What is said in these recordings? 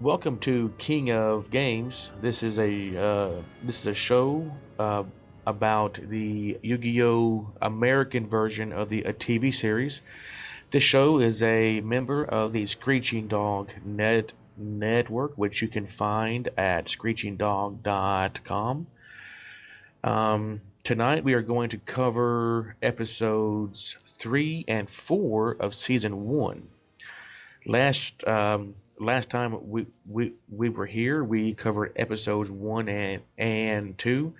Welcome to King of Games. This is a show about the Yu-Gi-Oh! American version of the TV series. This show is a member of the Screeching Dog Network, which you can find at screechingdog.com. Tonight we are going to cover episodes 3 and 4 of season 1. Last time we were here, we covered episodes 1 and 2.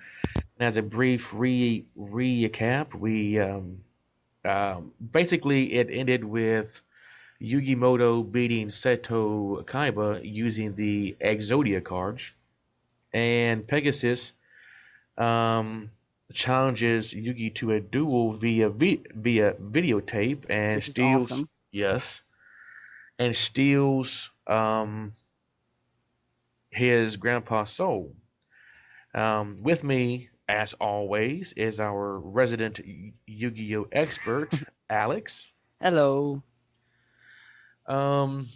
And as a brief recap, we basically it ended with Yugimoto beating Seto Kaiba using the Exodia cards, and Pegasus um, challenges Yugi to a duel via videotape and which is steals, awesome. yes, and steals his grandpa's soul. With me, as always, is our resident Yu-Gi-Oh expert, Alex. Hello. Um,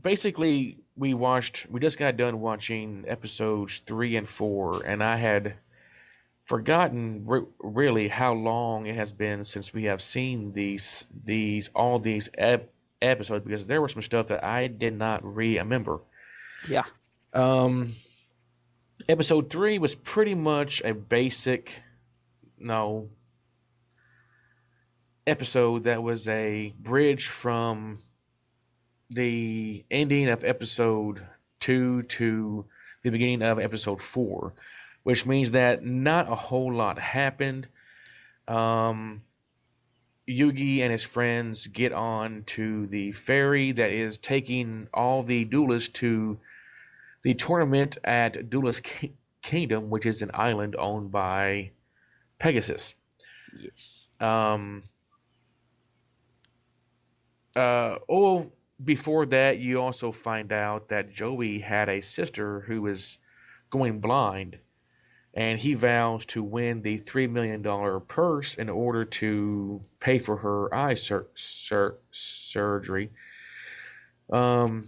Basically, we just got done watching episodes 3 and 4, and I had forgotten really how long it has been since we have seen all these episodes because there was some stuff that I did not remember. Yeah. Um, Episode 3 was pretty much a basic, no, episode that was a bridge from the ending of episode 2 to the beginning of episode 4, which means that not a whole lot happened. Um, Yugi and his friends get on to the ferry that is taking all the duelists to the tournament at Kingdom, which is an island owned by Pegasus. Yes. Um, oh, Before that, you also find out that Joey had a sister who was going blind, and he vows to win the $3 million purse in order to pay for her eye surgery. Um,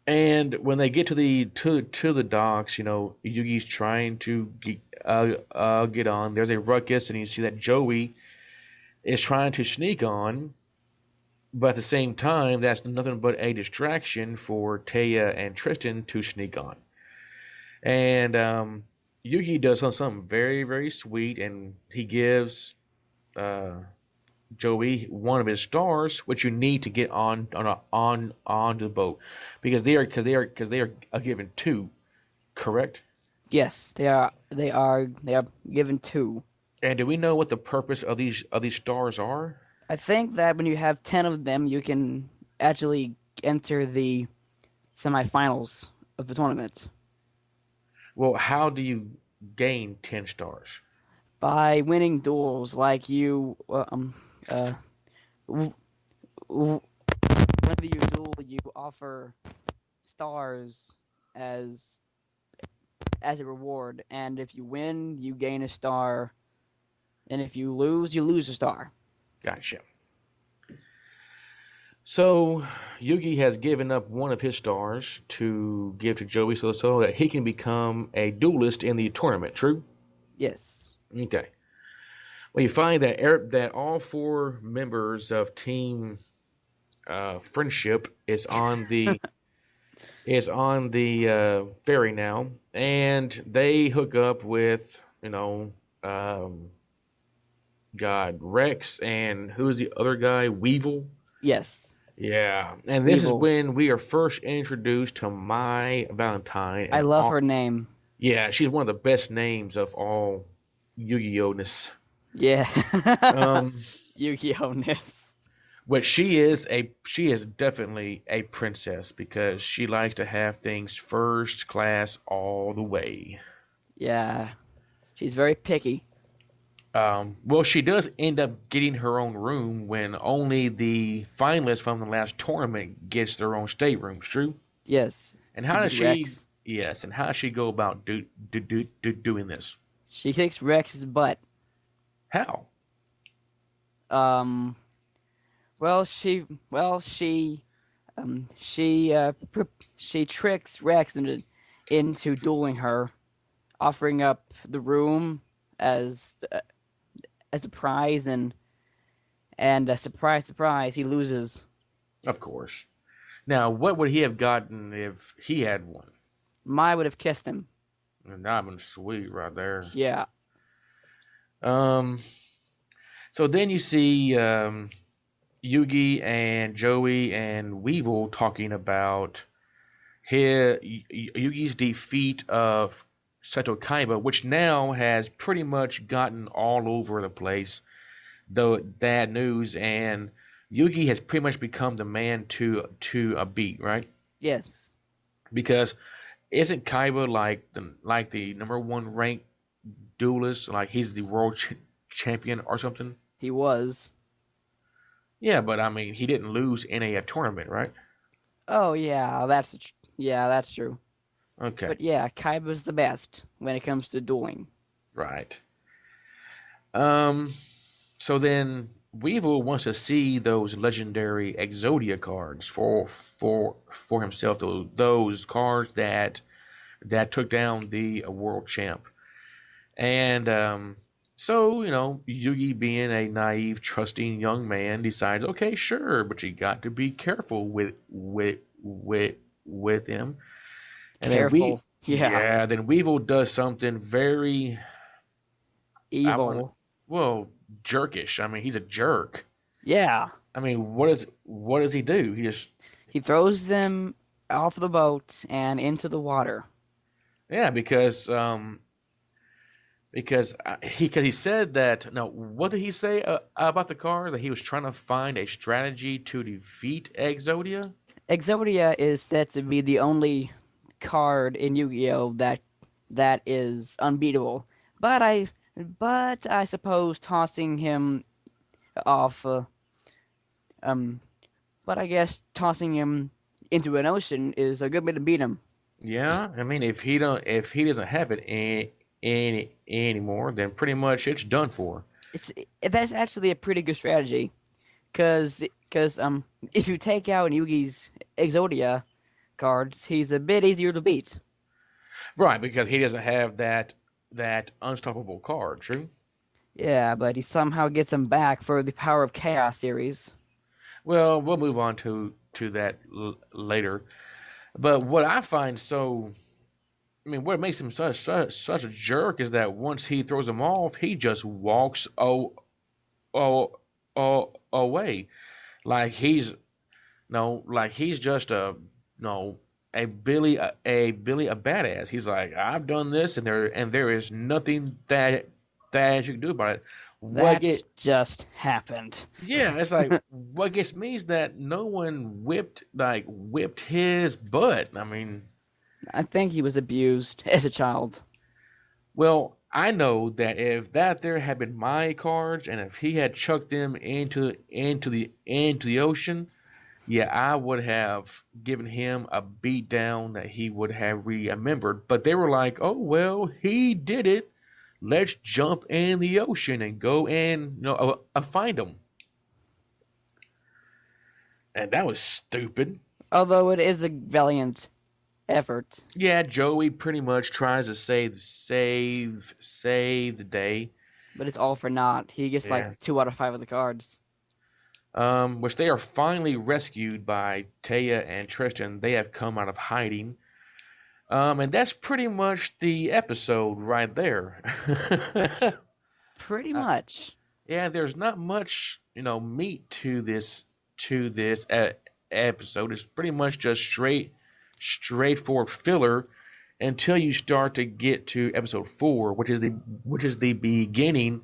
and when they get to the docks, Yugi's trying to get on. There's a ruckus, and you see that Joey is trying to sneak on, but at the same time, that's nothing but a distraction for Taya and Tristan to sneak on. And Yugi does something very, very sweet, and he gives uh, Joey one of his stars, which you need to get onto the boat, because they are given two, correct? Yes, they are given two. And do we know what the purpose of these stars are? I think that when you have 10 of them, you can actually enter the semifinals of the tournament Well, how do you gain 10 stars? by winning duels like uh w w whenever you duel, you offer stars as as a reward, and if you win, you gain a star, and if you lose a star. Gotcha. So Yugi has given up one of his stars to give to Joey so that he can become a duelist in the tournament. True? Yes. Okay. Well, you find that all four members of Team Friendship is on the ferry now, and they hook up with um, God Rex and who's the other guy? Weevil. Yes. Yeah, and this is Weevil. when we are first introduced to My Valentine, I and love her name. yeah, she's one of the best names of all Yu-Gi-Oh-ness. Yeah. Um, Yugioh-ness. but she is definitely a princess because she likes to have things first class all the way. Yeah. She's very picky. Well, she does end up getting her own room when only the finalists from the last tournament gets their own staterooms. True. Yes. And how does Stupid she? Rex. Yes, and how does she go about doing this? She kicks Rex's butt. How? Um, She tricks Rex into dueling her, offering up the room as as a prize, and surprise, surprise, he loses. Of course. Now, what would he have gotten if he had won? Mai would have kissed him. And that been sweet right there. Yeah, Um, so then you see Yugi and Joey and Weevil talking about Yugi's defeat of Seto Kaiba, which now has pretty much gotten all over the place. Though bad news, and Yugi has pretty much become the man to beat, right? yes, Because isn't Kaiba like the number one ranked duelist? Like he's the world champion or something? he was. Yeah, but I mean he didn't lose in a tournament, right? Oh yeah, yeah, that's true. Okay, But yeah, Kaiba's the best when it comes to dueling. right. Um, so then Weevil wants to see those legendary Exodia cards for himself. Those cards that took down the world champ. And so, Yugi, being a naive, trusting young man, decides, okay, sure, but you got to be careful with him. And then Careful. Yeah, then Weevil does something very, I want, evil. well, jerkish. I mean, he's a jerk. Yeah, I mean, what does he do? He just, he throws them off the boat and into the water. yeah, because he said that. Now, what did he say about the car? That he was trying to find a strategy to defeat Exodia. Exodia is said to be the only card in Yu-Gi-Oh that is unbeatable. But I suppose tossing him off. Um, but I guess tossing him into an ocean is a good way to beat him. Yeah, I mean, if he doesn't have it anymore, then pretty much it's done for. It's that's actually a pretty good strategy, cause if you take out Yugi's Exodia cards, he's a bit easier to beat. Right, because he doesn't have that unstoppable card. True. Yeah, but he somehow gets him back for the Power of Chaos series. Well, we'll move on to that later. But what I find so, I mean, what makes him such a jerk is that once he throws him off, he just walks oh, away. Like he's no, like he's just a no a badass. He's like, I've done this, and there is nothing that you can do about it. What That get just happened. Yeah, it's like what gets me is that no one whipped his butt. I mean, I think he was abused as a child. well, I know that if that there had been my cards, and if he had chucked them into the ocean, yeah, I would have given him a beat down that he would have remembered. But they were like, oh, well, he did it. Let's jump in the ocean and go and find him. And that was stupid. Although it is a valiant effort. Yeah, Joey pretty much tries to save the day. But it's all for naught. He gets Yeah. like 2 out of 5 of the cards. Which they are finally rescued by Taya and Tristan. They have come out of hiding. And that's pretty much the episode right there. Pretty uh, much. yeah, there's not much, meat to this episode. It's pretty much just straightforward filler until you start to get to episode 4, which is the beginning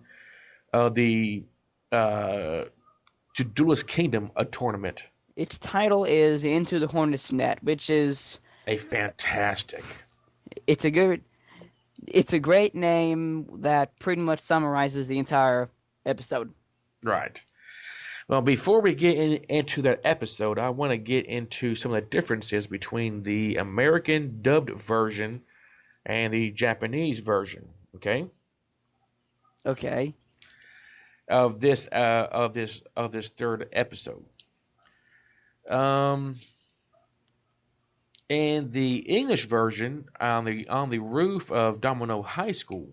of the uh, Duelist Kingdom, a tournament. Its title is Into the Hornet's Net, which is A fantastic. it's a good it's a great name that pretty much summarizes the entire episode. Right. Well, before we get into that episode, I want to get into some of the differences between the American dubbed version and the Japanese version. Okay? Okay. of this third episode. Um, in the English version, on the roof of Domino High School,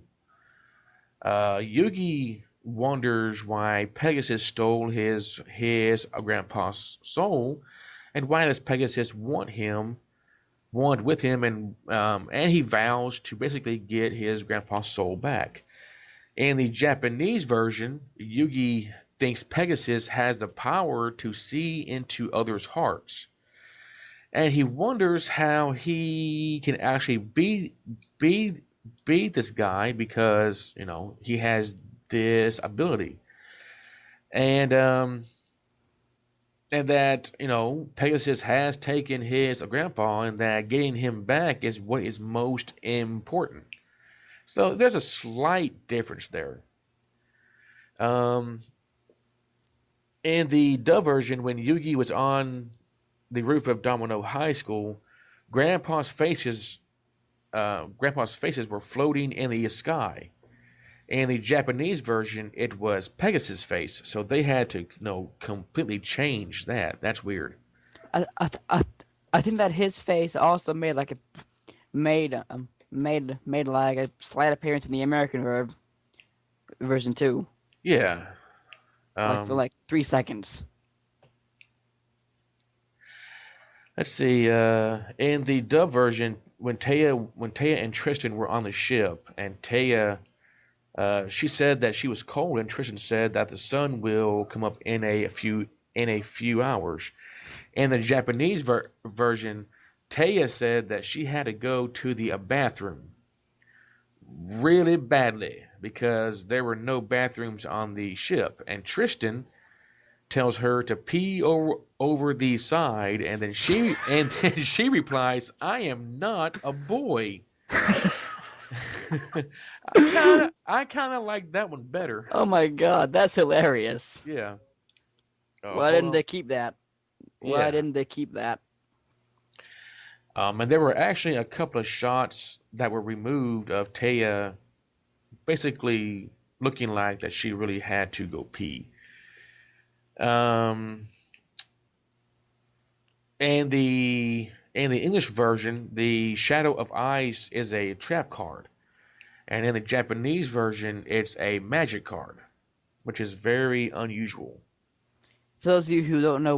Yugi wonders why Pegasus stole his grandpa's soul, and why does Pegasus want with him, and he vows to basically get his grandpa's soul back. In the Japanese version, Yugi thinks Pegasus has the power to see into others' hearts, and he wonders how he can actually be beat this guy because he has this ability, and that Pegasus has taken his grandpa, and that getting him back is what is most important. So there's a slight difference there. Um, in the dub version, when Yugi was on the roof of Domino High School, Grandpa's faces Grandpa's faces were floating in the sky. In the Japanese version, it was Pegasus' face, so they had to completely change that. That's weird. I I th- I, I think that his face also made like a slight appearance in the American version too, Yeah. like for Um, like 3 seconds. let's see. In the dub version, when Taya and Tristan were on the ship, and Taya she said that she was cold, and Tristan said that the sun will come up in a few hours. In the Japanese version, Taya said that she had to go to the bathroom really badly because there were no bathrooms on the ship, and Tristan tells her to pee over the side, and then she replies, "I am not a boy." I kind of like that one better. Oh my god, that's hilarious. Yeah. Why Hold didn't on. they keep that? Why Yeah. didn't they keep that? And there were actually a couple of shots that were removed of Taya basically looking like that she really had to go pee. Um, and the English version, the Shadow of Ice is a trap card, and in the Japanese version, it's a magic card, which is very unusual. For those of you who don't know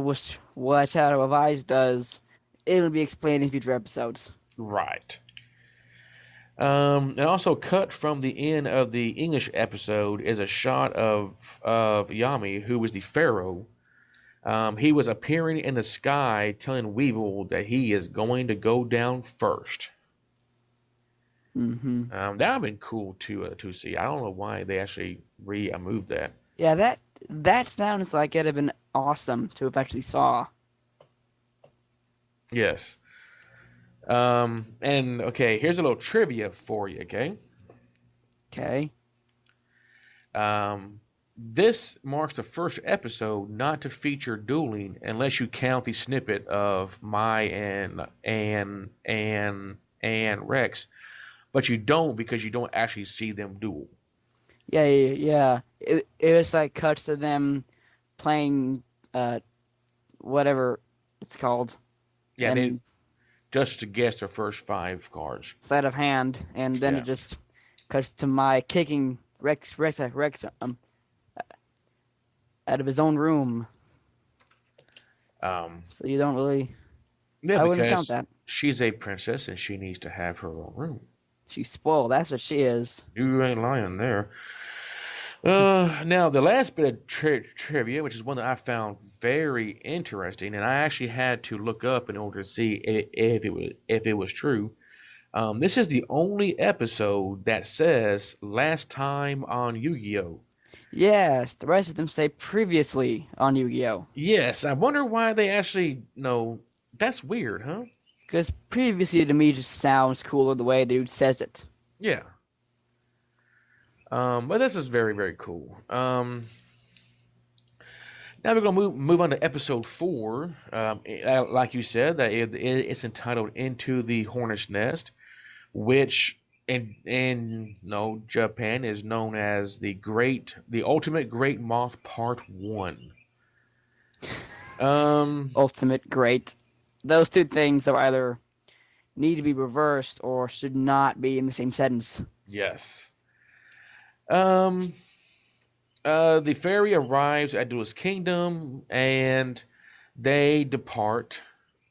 what Shadow of Eyes does, it'll be explained in future episodes. Right. And also cut from the end of the English episode is a shot of Yami, who was the pharaoh. He was appearing in the sky, telling Weevil that he is going to go down first. Hmm. That would have been cool to see. I don't know why they actually moved that. Yeah, that sounds like it'd have been awesome to have actually saw. Yes. And okay, here's a little trivia for you. Okay. Okay. This marks the first episode not to feature dueling, unless you count the snippet of Mai and Rex, but you don't because you don't actually see them duel. Yeah. It was like cuts to them playing uh whatever it's called, Yeah, they and just to guess their first five cards. sleight of hand, and then Yeah. it just cuts to my kicking Rex out of his own room. Um, So you don't really. yeah, I wouldn't count because that. she's a princess and she needs to have her own room. She's spoiled. That's what she is. You ain't lying there. Now the last bit of trivia, which is one that I found very interesting, and I actually had to look up in order to see if it was true. This is the only episode that says "last time on Yu-Gi-Oh." Yes, the rest of them say previously on Yu-Gi-Oh. Yes, I wonder why they actually know. That's weird, huh? Because previously to me just sounds cooler the way the dude says it. Yeah. But this is very, very cool. Now we're gonna move on to episode 4. Like you said, that it's entitled "Into the Hornet's Nest," which in no Japan is known as the Ultimate Great Moth Part One. Um, Ultimate great. Those two things are either need to be reversed or should not be in the same sentence. yes. Um, the fairy arrives at Duelist Kingdom and they depart.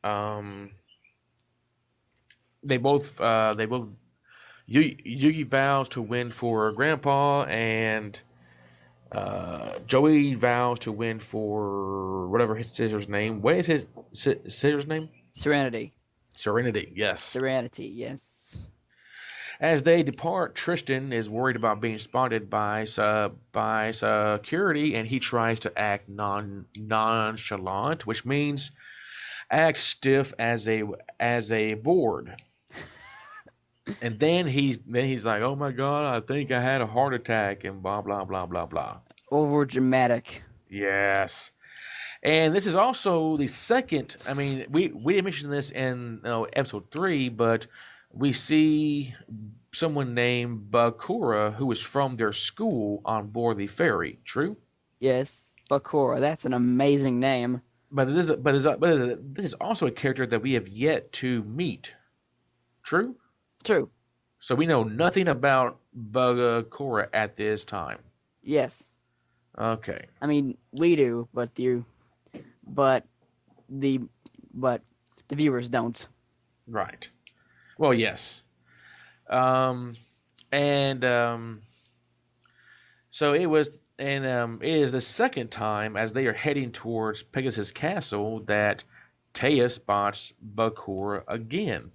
Um, they both Yugi vows to win for Grandpa, and Joey vows to win for whatever his sister's name. What is his sister's name? Serenity. Serenity. Yes. Serenity, yes. As they depart, Tristan is worried about being spotted by security, and he tries to act nonchalant, which means act stiff as a board. And then he's like, "Oh my God, I think I had a heart attack," and blah blah blah blah blah. Over dramatic. Yes. And this is also the second. I mean, we didn't mention this in episode 3, but we see someone named Bakura who is from their school on board the ferry. True. Yes. Bakura. That's an amazing name. But this is also a character that we have yet to meet. True. True. So we know nothing about Bakura at this time. Yes. Okay. I mean, we do, but the, but the viewers don't. Right. Well, yes. Um, and so it was, and it is the second time as they are heading towards Pegasus Castle that Taya spots Bakura again.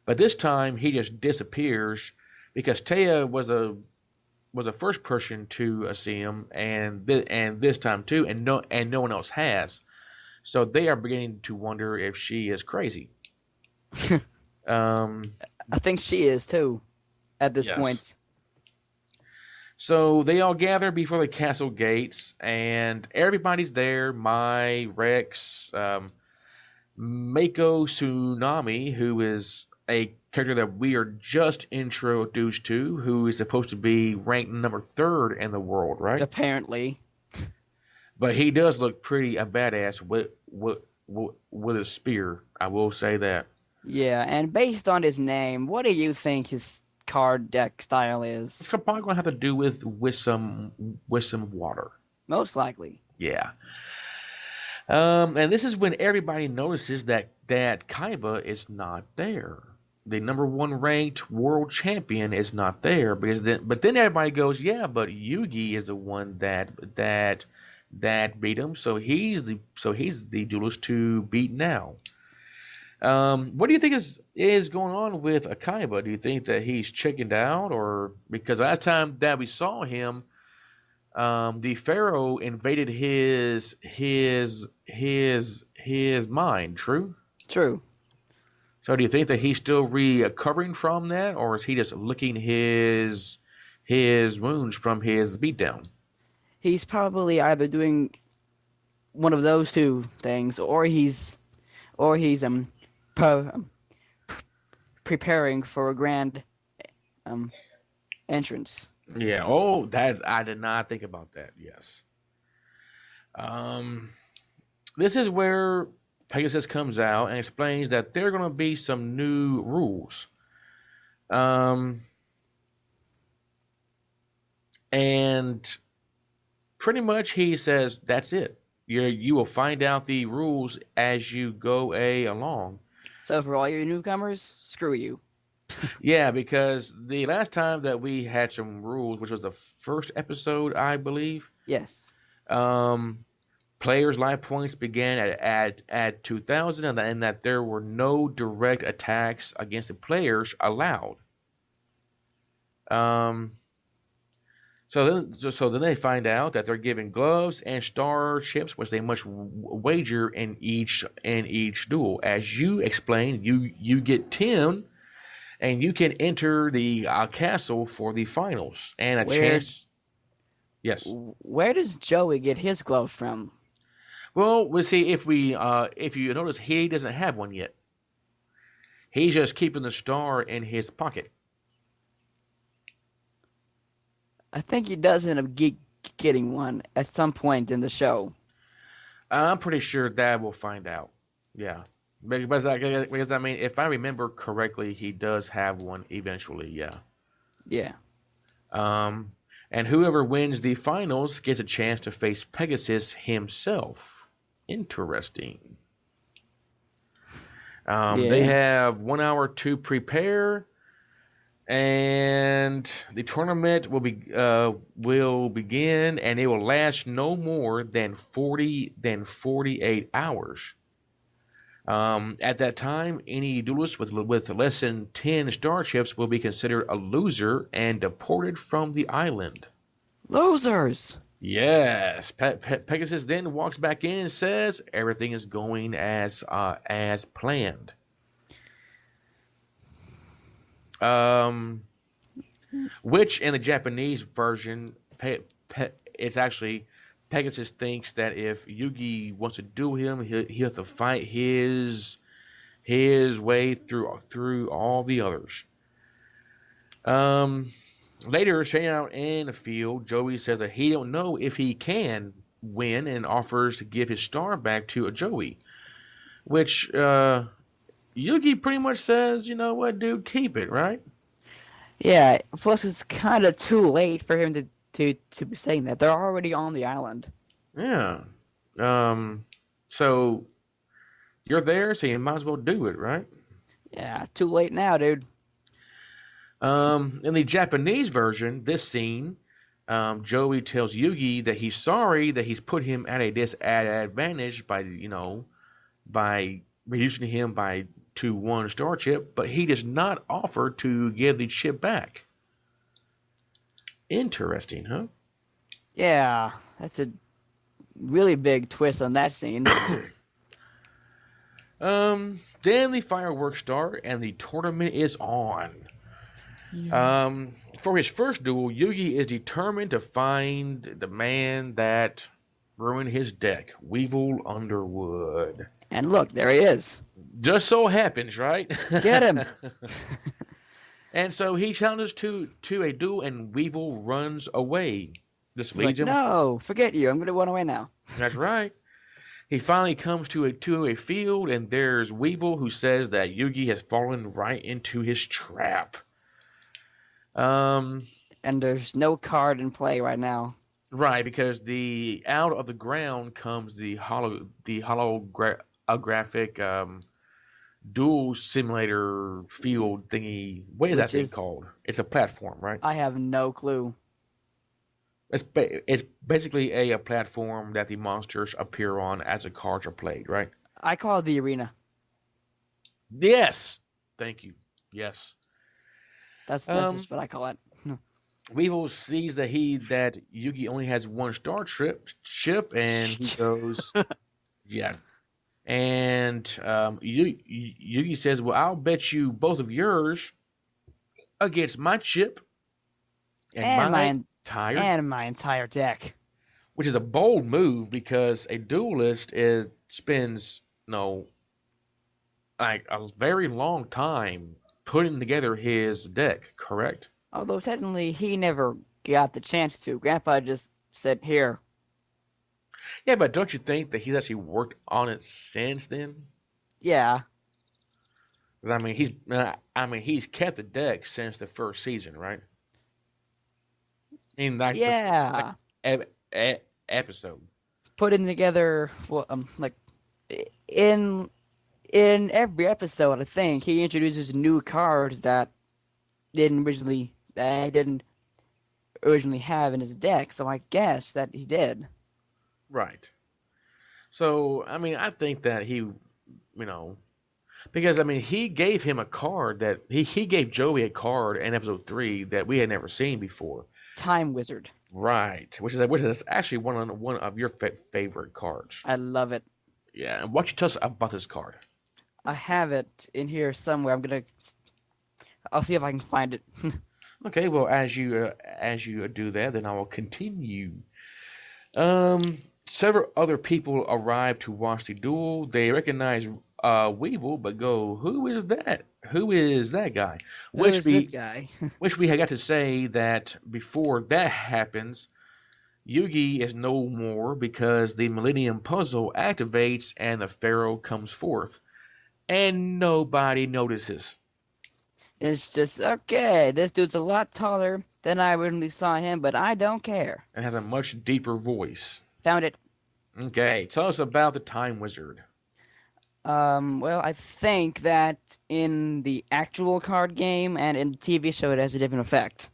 But this time he just disappears because Taya was a first person to see him, and this time too, and no one else has. So they are beginning to wonder if she is crazy. Um, I think she is too, at this yes. point. So they all gather before the castle gates, and everybody's there. Mai, Rex, Mako Tsunami, who is a character that we are just introduced to, who is supposed to be ranked number third in the world, right? Apparently. But he does look pretty a badass with a spear. I will say that. Yeah, and based on his name, what do you think his card deck style It's is? probably gonna have to do with some water. Most likely. Yeah. And this is when everybody notices that Kaiba is not there. The number one ranked world champion is not there but then everybody goes, yeah, but Yugi is the one that beat him, so he's the duelist to beat now. What do you think is going on with Akaiba? Do you think that he's chickened out, or because last time that we saw him, the Pharaoh invaded his mind? True. True. So do you think that he's still recovering from that, or is he just licking his wounds from his beatdown? He's probably either doing one of those two things, or he's pro, preparing for a grand um entrance. Yeah. Oh, that I did not think about that. Yes. Um, this is where Pegasus comes out and explains that there are going to be some new rules. Um, and pretty much he says that's it. You will find out the rules as you go along. So for all your newcomers, screw you. Yeah, because the last time that we had some rules, which was the first episode, I believe, Yes. um, players' life points began at 2,000, and that there were no direct attacks against the players allowed. Um, so then they find out that they're given gloves and starships, which they must wager in each duel. As you explained, you get 10, and you can enter the castle for the finals and a Where chance. Yes. where does Joey get his glove from? Well, we'll see if you notice he doesn't have one yet. He's just keeping the star in his pocket. I think he does end up getting one at some point in the show. I'm pretty sure that we'll find out. Yeah. Because I mean, if I remember correctly, he does have one eventually. Yeah. Yeah. Um, and whoever wins the finals gets a chance to face Pegasus himself. Interesting. They Yeah. have 1 hour to prepare, and the tournament will begin, and it will last no more than 48 hours. At that time, any duelist with less than 10 starships will be considered a loser and deported from the island. Losers. Yes, Pegasus then walks back in and says everything is going as planned. Um, which in the Japanese version, it's actually Pegasus thinks that if Yugi wants to duel him, he'll have to fight his way through all the others. Um, Later, staying out in the field, Joey says that he don't know if he can win and offers to give his star back to Joey, which Yugi pretty much says, you know what, dude, keep it, right? Yeah. Plus, it's kind of too late for him to be saying that. They're already on the island. Yeah. Um, so you're there, so you might as well do it, right? Yeah. Too late now, dude. In the Japanese version, this scene, Joey tells Yugi that he's sorry that he's put him at a disadvantage by reducing him by to one star chip, but he does not offer to give the chip back. Interesting, huh? Yeah. That's a really big twist on that scene. Then the fireworks start and the tournament is on. Yeah. For his first duel, Yugi is determined to find the man that ruined his deck, Weevil Underwood. And look, there he is. Just so happens, right? Get him. And so he challenges to a duel, and Weevil runs away. This He's like, leads him. no, forget you. I'm gonna run away now. That's right. He finally comes to a field, and there's Weevil, who says that Yugi has fallen right into his trap. Um, And there's no card in play right now. right, because the out of the ground comes the holographic dual simulator field thingy. What is that Which thing is, called? It's a platform, right? I have no clue. It's basically a platform that the monsters appear on as the cards are played, right? I call it the arena. Yes, thank you. Yes. That's Um, just what I call it. Weevil sees that Yugi only has one star ship, and he goes, yeah. And Yugi says, "Well, I'll bet you both of yours against my chip and and my my tire," and my entire deck. which is a bold move because a duelist spends like a very long time putting together his deck. Correct? Although technically he never got the chance to. Grandpa just said, "Here." Yeah, but don't you think that he's actually worked on it since then? Yeah. 'Cause I mean he's kept the deck since the first season, right? In like the first Yeah. episode. Putting together like in in every episode, I think he introduces new cards that he didn't originally have in his deck. So I guess that he did. Right. So I mean I think that know, because I mean he gave him a card that he gave Joey a card in episode 3 that we had never seen before. Time Wizard. Right, which is actually one of your favorite cards. I love it. Yeah, and what you tell us about this card? I have it in here somewhere. I'll see if I can find it. Okay, well as you do that, then I will continue. Um, Several other people arrive to watch the duel. They recognize Weevil, but go, who is that? Who is that guy? Who Which is this we guy? which we had got to say that before that happens, Yugi is no more because the Millennium Puzzle activates and the Pharaoh comes forth, and nobody notices It's just okay. This dude's a lot taller than I originally saw him, but I don't care. and has a much deeper voice. Found it. Okay, tell us about the Time Wizard. Well, I think that in the actual card game and in the TV show, it has a different effect.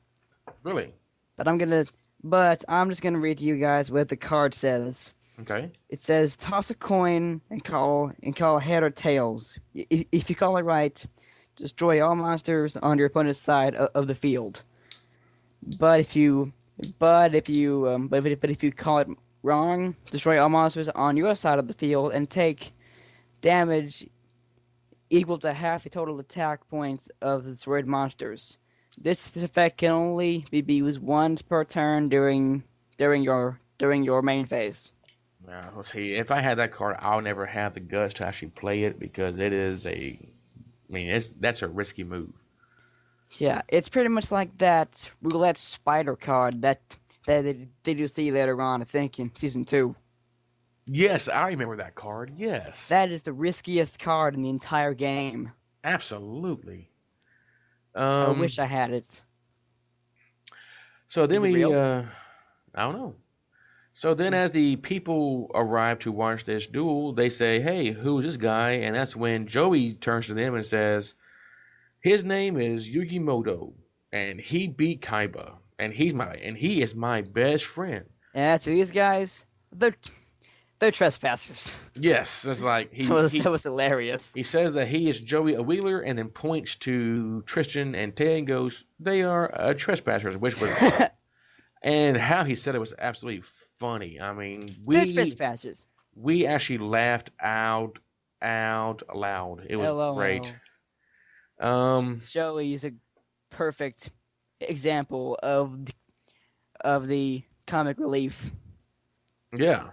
Really? But I'm gonna, but I'm just gonna read to you guys what the card says. Okay. It says toss a coin and call head or tails. If you call it right, destroy all monsters on your opponent's side of the field. But if you but if you call it wrong, destroy all monsters on your side of the field and take damage equal to half the total attack points of the destroyed monsters. This effect can only be used once per turn during your main phase. Let's see. If I had that card, I'll never have the guts to actually play it because it is a. I mean, that's a risky move. Yeah, it's pretty much like that roulette spider card that they do see later on, I think, in season 2. Yes, I remember that card. Yes, That is the riskiest card in the entire game. absolutely. I Um. wish I had it. So then Is it we. real? I don't know. So then, Hmm. as the people arrive to watch this duel, they say, "Hey, who's this guy?" And that's when Joey turns to them and says, "His name is Yugimoto, and he beat Kaiba, and he is my best friend." And as for these guys, they're trespassers. Yes, it's like That was hilarious. he says that he is Joey a Wheeler, and then points to Tristan and Tay and goes, "They are trespassers," which was and how he said it was absolutely funny. I mean, They're trespassers. we actually laughed out loud. It was great. LOL. Um, Joey is a perfect example of the comic relief. yeah.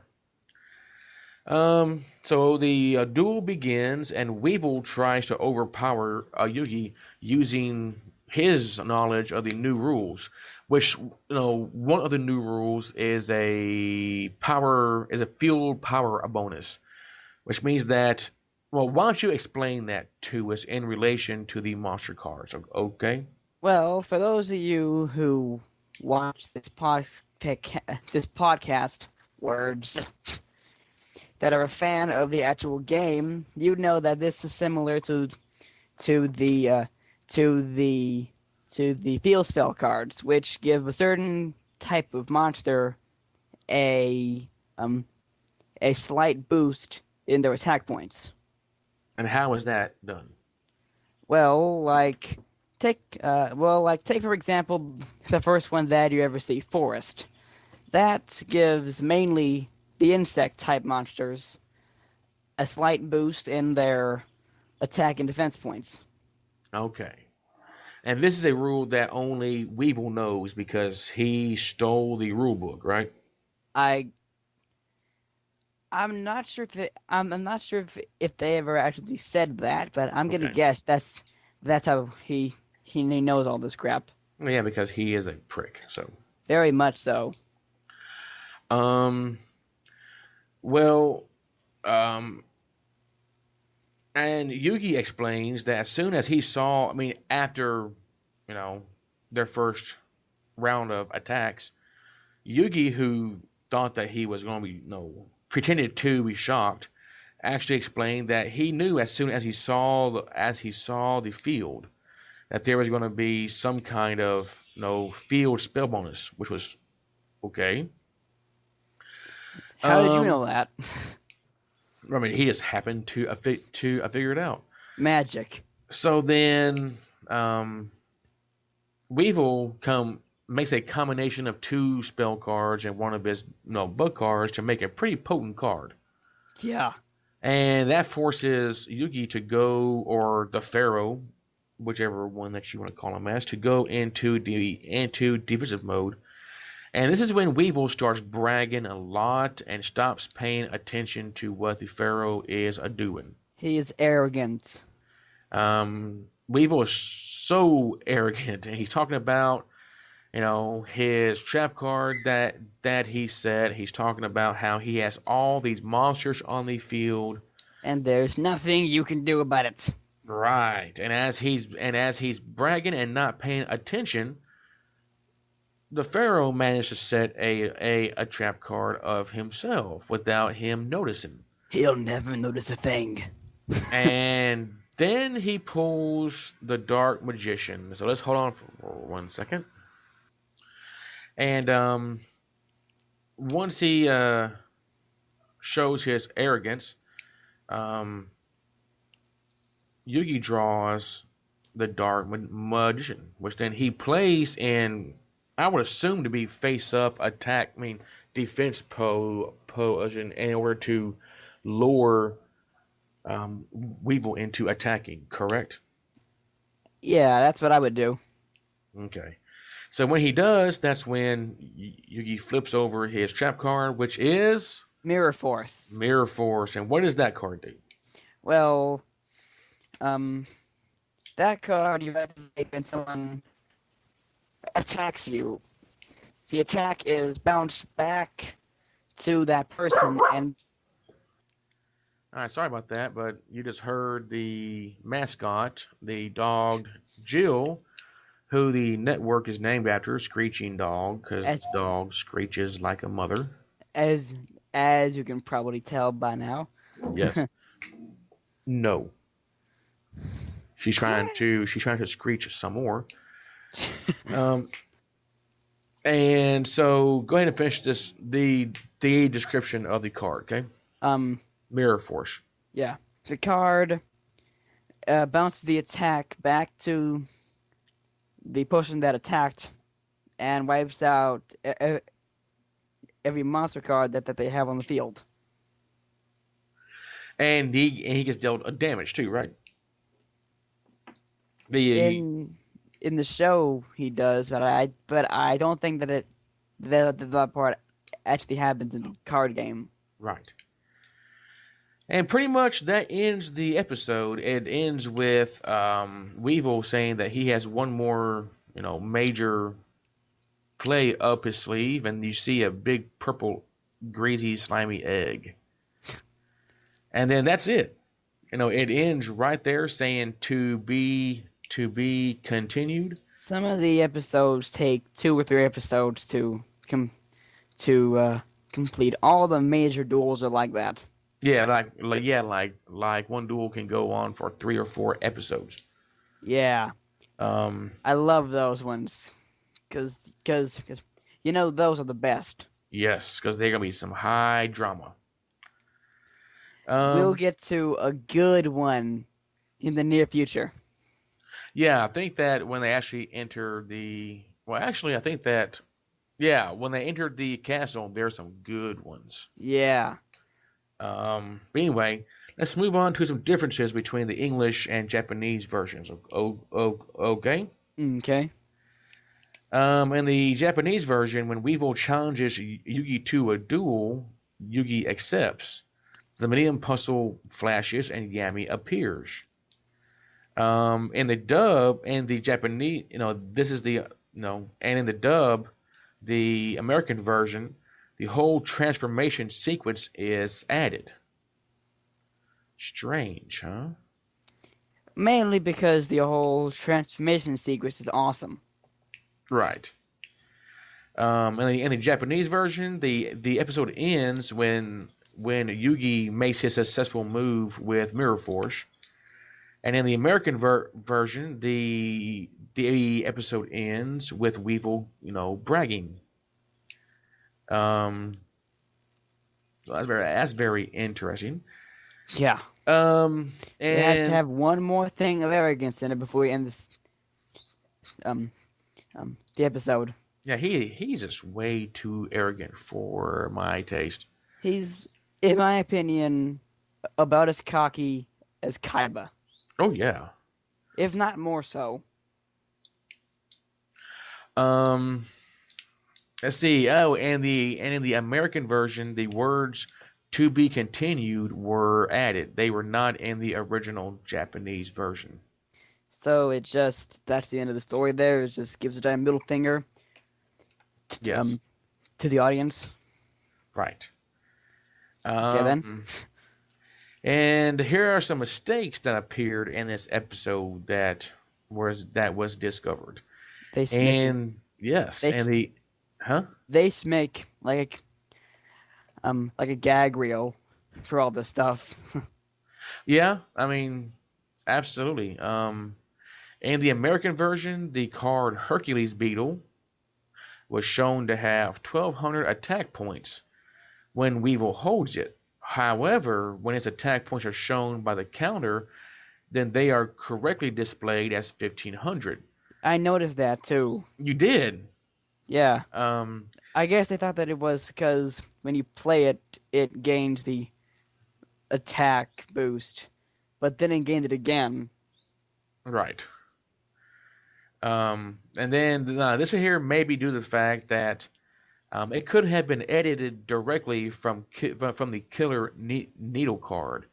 So the duel begins, and Weevil tries to overpower Yugi using his knowledge of the new rules. Which one of the new rules is a field power bonus, which means that. Well, why don't you explain that to us in relation to the monster cards? Okay. Well, for those of you who watch this podcast, words that are a fan of the actual game, you know that this is similar to the to the to the field spell cards, which give a certain type of monster a um a slight boost in their attack points. And how is that done? Well, take for example the first one that you ever see, Forest. That gives mainly the insect type monsters a slight boost in their attack and defense points. Okay. And this is a rule that only Weevil knows because he stole the rule book, right? I I'm not sure if they ever actually said that, but I'm gonna Okay. guess that's how he knows all this crap. Yeah, because he is a prick. So, Very much so. um, well, um, and Yugi explains that as soon as he saw, I mean, after, you know, their first round of attacks, Yugi, who thought that he was going to be, pretended to be shocked, actually explained that he knew as soon as he saw the field that there was going to be some kind of field spell bonus, which was okay. How did you Um, know that? I mean, he just happened to figure it out. Magic. So then, Weevil come makes a combination of two spell cards and one of his book cards to make a pretty potent card. Yeah. And that forces Yugi to go, or the Pharaoh, whichever one that you want to call him as, to go into defensive mode. And this is when Weevil starts bragging a lot and stops paying attention to what the Pharaoh is a doing. He is arrogant. Weevil is so arrogant, and he's talking about his trap card that he set. He's talking about how he has all these monsters on the field. And there's nothing you can do about it. Right. And as he's bragging and not paying attention, the Pharaoh managed to set a trap card of himself without him noticing. He'll never notice a thing. And then he pulls the Dark Magician. So let's hold on for 1 second. And once he shows his arrogance, um, Yugi draws the Dark Magician, which then he plays in, I would assume, to be face up attack, I mean defense position in order to lure Weevil into attacking, correct? Yeah, that's what I would do. Okay. So when he does, that's when Yugi flips over his trap card, which is Mirror Force. Mirror Force. And what does that card do? Well, um, that card you activate when someone attacks you. The attack is bounced back to that person, and All right, sorry about that, but you just heard the mascot, the dog Jill, who the network is named after, Screeching Dog, because as the dog screeches like a mother. as as you can probably tell by now. Yes. No. She's trying to screech some more. Um, and so go ahead and finish the description of the card, okay? um, Mirror Force. yeah, the card bounces the attack back to the person that attacked and wipes out every monster card that they have on the field. And he gets dealt a damage too, right? The In the show, he does, but I don't think that part actually happens in the card game. right. And pretty much that ends the episode. It ends with Weevil saying that he has one more, major play up his sleeve, and you see a big purple, greasy, slimy egg. And then that's it. It ends right there saying to be continued. Some of the episodes take 2 or 3 episodes to complete. All the major duels are like that. Yeah, like one duel can go on for 3 or 4 episodes. Yeah, Um, I love those ones, cause those are the best. yes, because they're gonna be some high drama. We'll Um, get to a good one in the near future. yeah, I think that when they actually enter well, actually, I think that, yeah, when they enter the castle, there's some good ones. Yeah. But anyway, let's move on to some differences between the English and Japanese versions. Okay. Okay. In the Japanese version, when Weevil challenges Yugi to a duel, Yugi accepts. The Millennium Puzzle flashes and Yami appears. In the dub and the Japanese, this is and in the dub, the American version, the whole transformation sequence is added. Strange, huh? Mainly because the whole transformation sequence is awesome. Right. In the Japanese version, the episode ends when Yugi makes his successful move with Mirror Force, and in the American version, the episode ends with Weevil, bragging. Um, that's very interesting. Yeah. Um, It had to and have one more thing of arrogance in it before we end this um the episode. yeah, he's just way too arrogant for my taste. He's, in my opinion, about as cocky as Kaiba, Oh yeah. if not more so. Um, let's see. Oh, and in the American version, the words to be continued were added. They were not in the original Japanese version. So that's the end of the story there. It just gives a giant middle finger Yes, um to the audience. right. Okay then. Um, and here are some mistakes that appeared in this episode that was discovered. They make it And yes, they and the huh? they make like a gag reel for all this stuff. Yeah, I mean, absolutely. In the American version, the card Hercules Beetle was shown to have 1,200 attack points when Weevil holds it. However, when its attack points are shown by the counter, then they are correctly displayed as 1,500. I noticed that too. You did. Yeah. Um, I guess they thought that it was because when you play it, it gains the attack boost, but then it gained it again. right. And then this here may be due to the fact that it could have been edited directly from the Killer Needle card,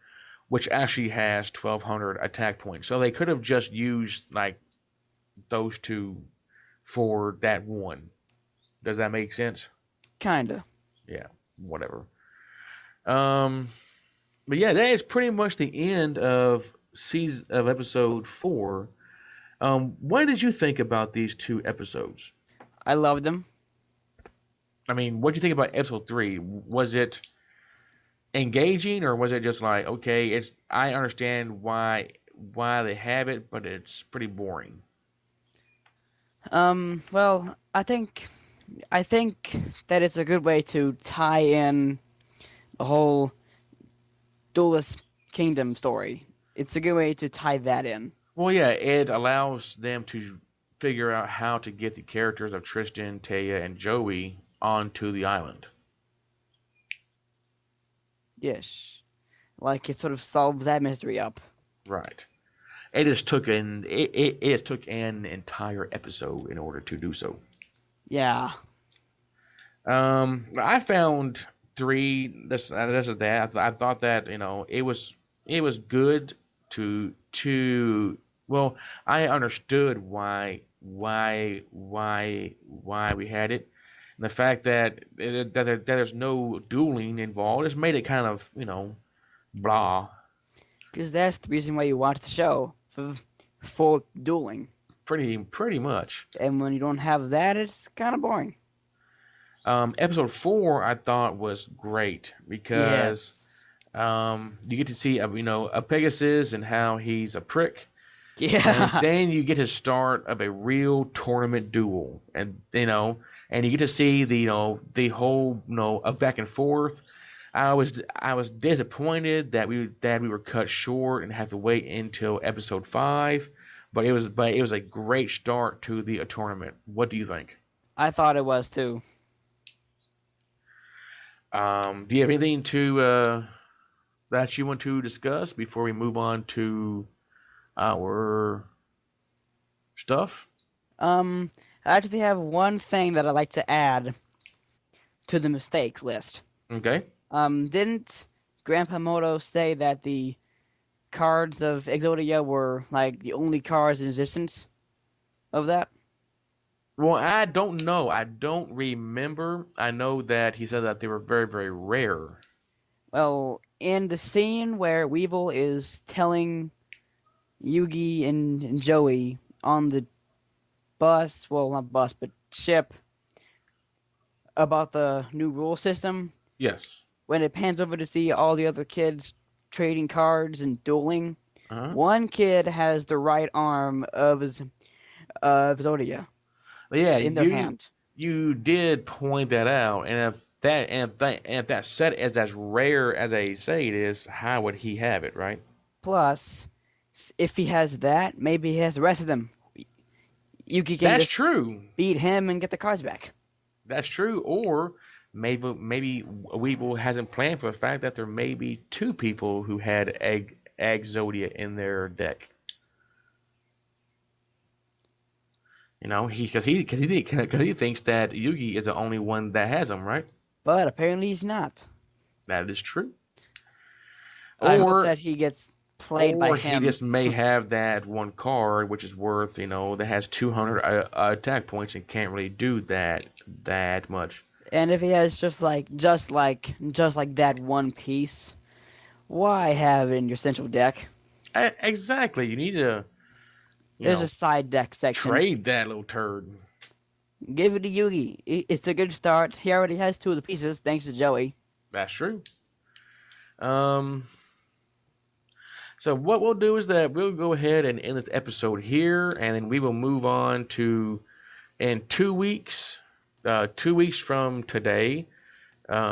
which actually has 1,200 attack points. So they could have just used like those two for that one. Does that make sense? Kinda. Yeah, whatever. Um, but yeah, that is pretty much the end of episode 4. What did you think about these two episodes? I loved them. I mean, what did you think about episode 3? Was it engaging, or was it just like, okay, it's I understand why they have it, but it's pretty boring. Well, I think that it's a good way to tie in the whole Duelist Kingdom story. It's a good way to tie that in. Well, yeah, it allows them to figure out how to get the characters of Tristan, Taya, and Joey onto the island. Yes. Like it sort of solves that mystery up. Right. It just took an entire episode in order to do so. Yeah. I found three. This is that. I thought that it was good to well, I understood why we had it. And the fact that there's no dueling involved just made it kind of blah. Because that's the reason why you watch the show for dueling. Pretty much. And when you don't have that, it's kind of boring. Episode 4 I thought was great because Yes. you get to see a Pegasus and how he's a prick, and Yeah. then you get to start of a real tournament duel, and you get to see the whole a back and forth. I was disappointed that we were cut short and had to wait until episode 5, but it was a great start to the tournament. What do you think? I thought it was too. Do you have anything to that you want to discuss before we move on to our stuff? Um, I actually have one thing that I'd like to add to the mistakes list. Okay. Didn't Grandpa Moto say that the cards of Exodia were like the only cards in existence of that? Well, I don't know. I don't remember. I know that he said that they were very, very rare. Well, in the scene where Weevil is telling Yugi and Joey on the bus, well, not bus, but ship, about the new rule system, Yes. when it pans over to see all the other kids trading cards and dueling, Uh-huh. one kid has the right arm of Zodia But yeah, in their you hand. you did point that out, and if that set is as rare as they say it is, how would he have it, right? Plus, if he has that, maybe he has the rest of them. Yuki can That's just true. beat him and get the cards back. That's true. Or maybe Weeble hasn't planned for the fact that there may be two people who had Egg Zodia in their deck. Because he thinks that Yugi is the only one that has them, right? But apparently he's not. That is true. I hope Or that he gets played by or he him. just may have that one card which is worth, that has 200 attack points and can't really do that much. And if he has just like that one piece, why have it in your central deck? Exactly. You need to, you There's a know, side deck section. trade that little turd. Give it to Yugi. It's a good start. He already has two of the pieces, thanks to Joey. That's true. Um, so what we'll do is that we'll go ahead and end this episode here, and then we will move on to in 2 weeks. 2 weeks from today,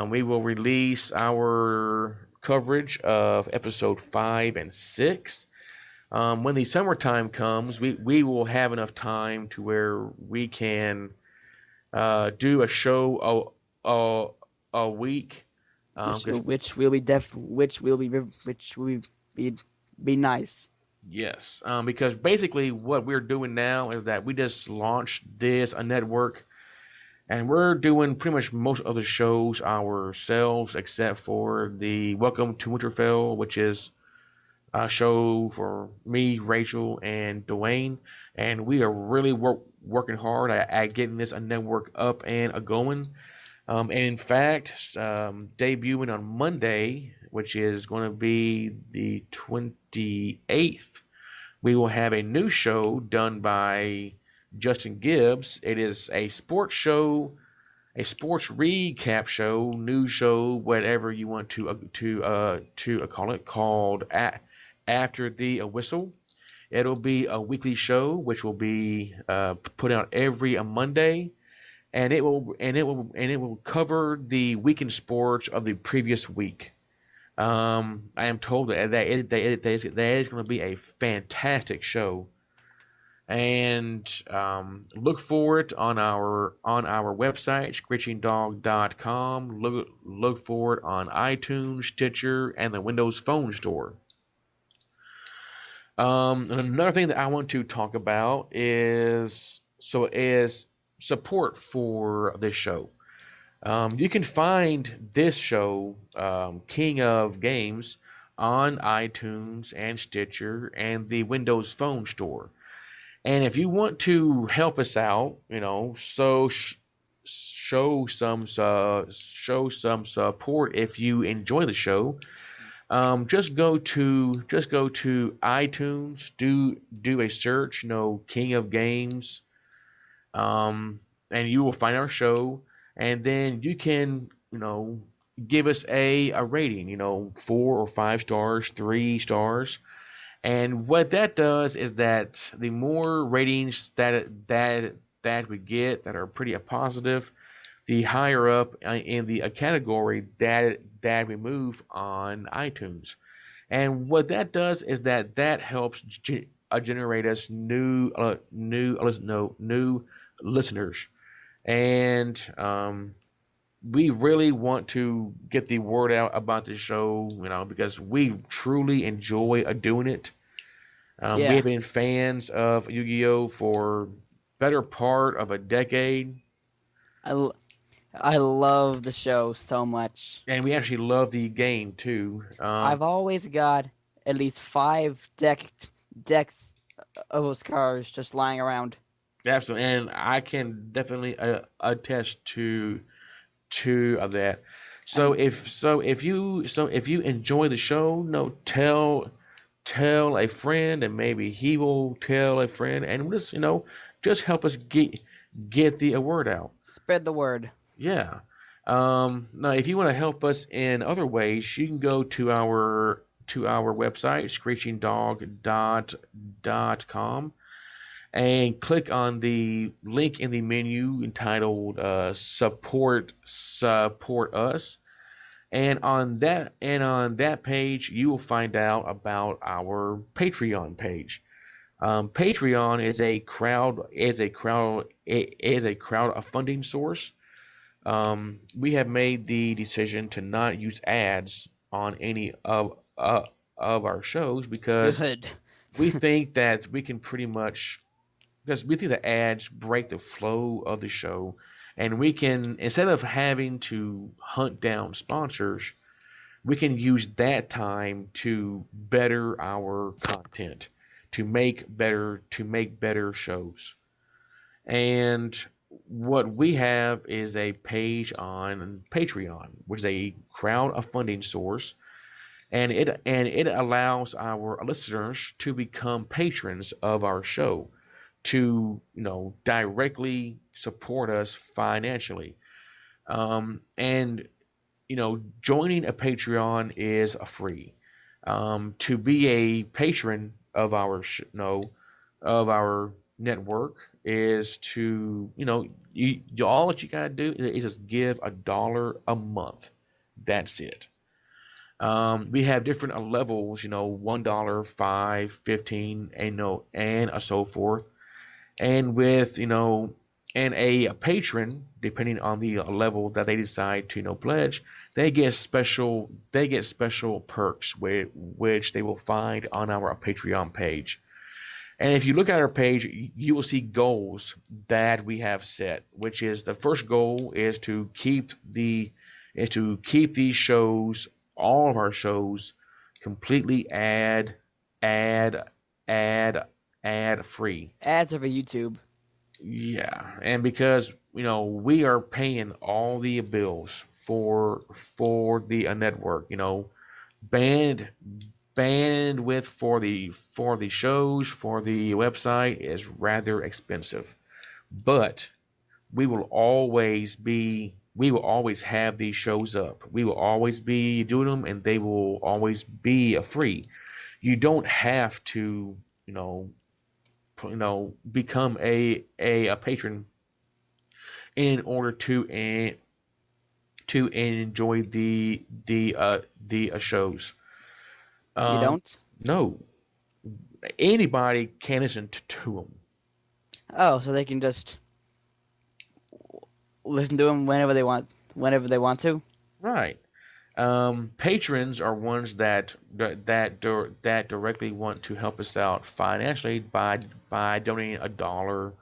we will release our coverage of episode 5 and 6. When the summertime comes, we will have enough time to where we can do a show a week. Which 'Cause which will be which will be nice. yes, because basically what we're doing now is that we just launched this a network, and we're doing pretty much most of the shows ourselves, except for the Welcome to Winterfell, which is a show for me, Rachel, and Dwayne, and we are really working hard at getting this a network up and a going. And in fact, debuting on Monday, which is going to be the 28th, we will have a new show done by Justin Gibbs. It is a sports show, a sports recap show, news show, whatever you want to call it, called After the Whistle. It'll be a weekly show, which will be put out every Monday, and it will cover the weekend sports of the previous week. I am told that is going to be a fantastic show, and look for it on our website, screechinddog.com. Look for it on iTunes, Stitcher, and the Windows Phone Store. And another thing that I want to talk about is support for this show. You can find this show, King of Games, on iTunes and Stitcher and the Windows Phone Store. And if you want to help us out, show some support if you enjoy the show. Just go to iTunes, do a search, King of Games, and you will find our show, and then you can, give us a rating, 4 or 5 stars, 3 stars, and what that does is that the more ratings that we get that are pretty positive, the higher up in the category that we move on iTunes. And what that does is that helps generate us new listeners, and we really want to get the word out about the show, because we truly enjoy doing it. We Yeah, have been fans of Yu-Gi-Oh for better part of a decade, I, l- I love the show so much. and we actually love the game too. I've always got at least five decks of those cards just lying around. Absolutely, and I can definitely attest to that. So And if you enjoy the show, no, tell a friend, and maybe he will tell a friend, and just help us get the word out. spread the word. Yeah. Now, if you want to help us in other ways, you can go to our website, screechinddog.com, and click on the link in the menu entitled Support Us. And on that page, you will find out about our Patreon page. Patreon is a funding source. We have made the decision to not use ads on any of our shows, because Good. we think that we can pretty much, because we think the ads break the flow of the show, and we can, instead of having to hunt down sponsors, we can use that time to better our content, to make better shows. And what we have is a page on Patreon, which is a crowdfunding source, and it allows our listeners to become patrons of our show, to directly support us financially. And joining a Patreon is a free. To be a patron of our no of our network is to all that you gotta do is just give $1 a month. That's it. We have different levels, $1, 5, 15, and so forth. And with and a patron, depending on the level that they decide to pledge, they get special perks, which they will find on our Patreon page. And if you look at our page, you will see goals that we have set, which is the first goal is to keep these shows, all of our shows, completely ad ad ad free. Ads over YouTube. Yeah, and because we are paying all the bills for the network, band bandwidth for the shows, for the website is rather expensive. But we will always have these shows up. We will always be doing them, and they will always be free. You don't have to, become a patron in order to enjoy the shows. You Um, don't? no, anybody can listen to them. Oh, so they can just listen to them whenever they want to. Right. Patrons are ones that directly want to help us out financially by donating $1,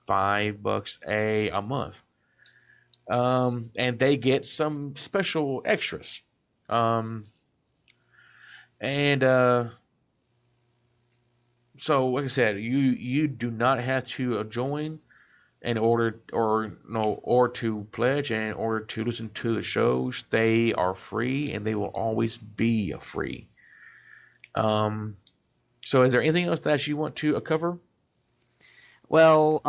$5 a month. And they get some special extras. Um, and so, like I said, you do not have to join in order or no or to pledge and in order to listen to the shows. They are free and they will always be free. Um, so, is there anything else that you want to cover? Well,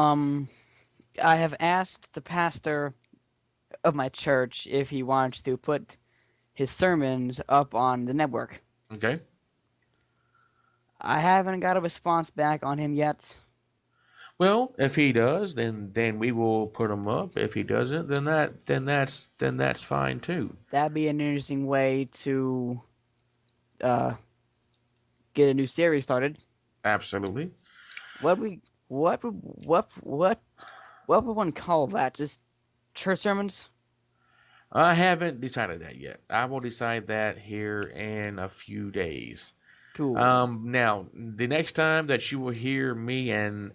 I have asked the pastor of my church if he wants to put his sermons up on the network. Okay. I haven't got a response back on him yet. Well, if he does, then we will put him up. If he doesn't, then that's fine too. That'd be an interesting way to uh, get a new series started. Absolutely. What we what would one call that? Just church sermons? I haven't decided that yet. I will decide that here in a few days. Cool. Now, the next time that you will hear me and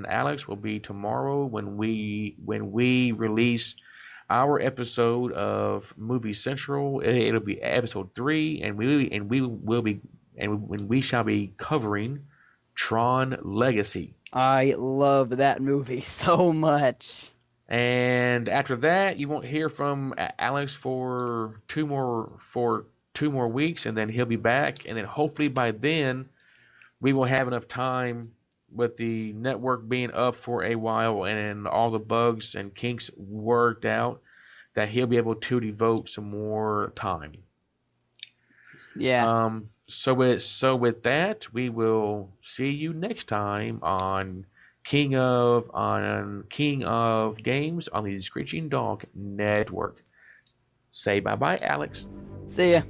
Alex will be tomorrow when we release our episode of Movie Central. It'll be episode 3, and we will be and when we shall be covering Tron Legacy. I love that movie so much. And after that, you won't hear from Alex for two more weeks, and then he'll be back, and then hopefully by then we will have enough time with the network being up for a while and all the bugs and kinks worked out that he'll be able to devote some more time. Yeah. So with that, we will see you next time on King of Games on the Screeching Dog Network. Say bye bye, Alex. See ya.